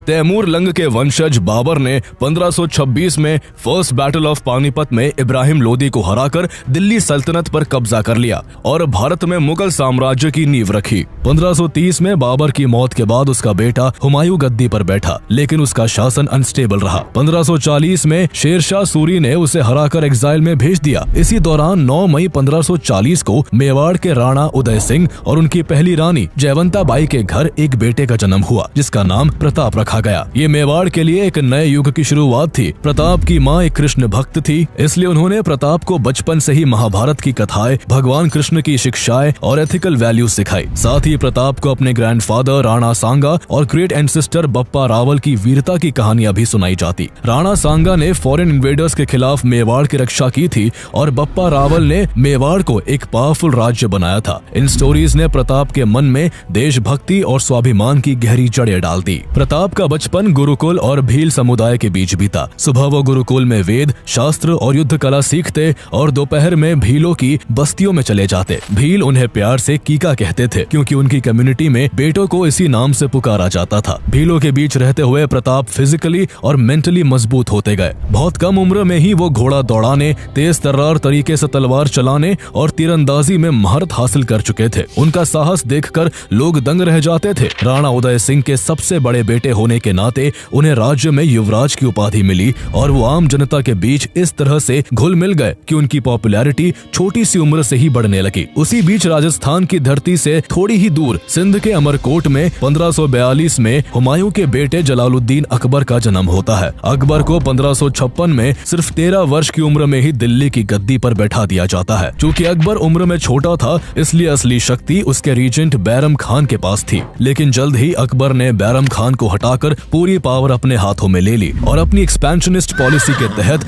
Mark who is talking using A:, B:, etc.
A: Taimur lung के वंशज बाबर ने 1526 में फर्स्ट बैटल ऑफ पानीपत में इब्राहिम लोदी को हराकर दिल्ली सल्तनत पर कब्जा कर लिया और भारत में मुगल साम्राज्य की नींव रखी। 1530 में बाबर की मौत के बाद उसका बेटा हुमायूं गद्दी पर बैठा, लेकिन उसका शासन अनस्टेबल रहा। 1540 में शेरशाह सूरी ने उसे हराकर एग्जाइल में भेज दिया। इसी दौरान 9 मई 1540 को मेवाड़ के राणा उदय सिंह और उनकी पहली रानी जयवंता बाई के घर एक बेटे का जन्म हुआ, जिसका नाम प्रताप रखा गया। ये मेवाड़ के लिए एक नए युग की शुरुआत थी। प्रताप की माँ एक कृष्ण भक्त थी, इसलिए उन्होंने प्रताप को बचपन से ही महाभारत की कथाएं, भगवान कृष्ण की शिक्षाएं और एथिकल वैल्यूज सिखाई। साथ ही प्रताप को अपने ग्रैंडफादर राणा सांगा और ग्रेट एंसेस्टर बप्पा रावल की वीरता की कहानियां भी सुनाई जाती। राणा सांगा ने फॉरेन इन्वेडर्स के खिलाफ मेवाड़ की रक्षा की थी और बप्पा रावल ने मेवाड़ को एक पावरफुल राज्य बनाया था। इन स्टोरीज ने प्रताप के मन में देशभक्ति और स्वाभिमान की गहरी जड़ें डाल दी। प्रताप का बचपन गुरुकुल और भील समुदाय के बीच बीता। सुबह वो गुरुकुल में वेद, शास्त्र और युद्ध कला सीखते और दोपहर में भीलों की बस्तियों में चले जाते। भील उन्हें प्यार से कीका कहते थे, क्योंकि उनकी कम्युनिटी में बेटों को इसी नाम से पुकारा जाता था। भीलों के बीच रहते हुए प्रताप फिजिकली और मेंटली मजबूत होते गए। बहुत कम उम्र में ही वो घोड़ा दौड़ाने, तेज तर्रार तरीके से तलवार चलाने और तीरंदाजी में महारत हासिल कर चुके थे। उनका साहस देखकर लोग दंग रह जाते थे। राणा उदय सिंह के सबसे बड़े बेटे होने के नाते उन्हें राज्य में युवराज की उपाधि मिली और वो आम जनता के बीच इस तरह से घुल मिल गए कि उनकी पॉपुलैरिटी छोटी सी उम्र से ही बढ़ने लगी। उसी बीच राजस्थान की धरती से थोड़ी ही दूर सिंध के अमरकोट में 1542 में हुमायूं के बेटे जलालुद्दीन अकबर का जन्म होता है। अकबर को 1556 में सिर्फ 13 वर्ष की उम्र में ही दिल्ली की गद्दी पर बैठा दिया जाता है। चूँकि अकबर उम्र में छोटा था, इसलिए असली शक्ति उसके रीजेंट बैरम खान के पास थी। लेकिन जल्द ही अकबर ने बैरम खान को हटाकर पूरी पावर अपने हाथों में ले ली और अपनी एक्सपेंशनिस्ट पॉलिसी के तहत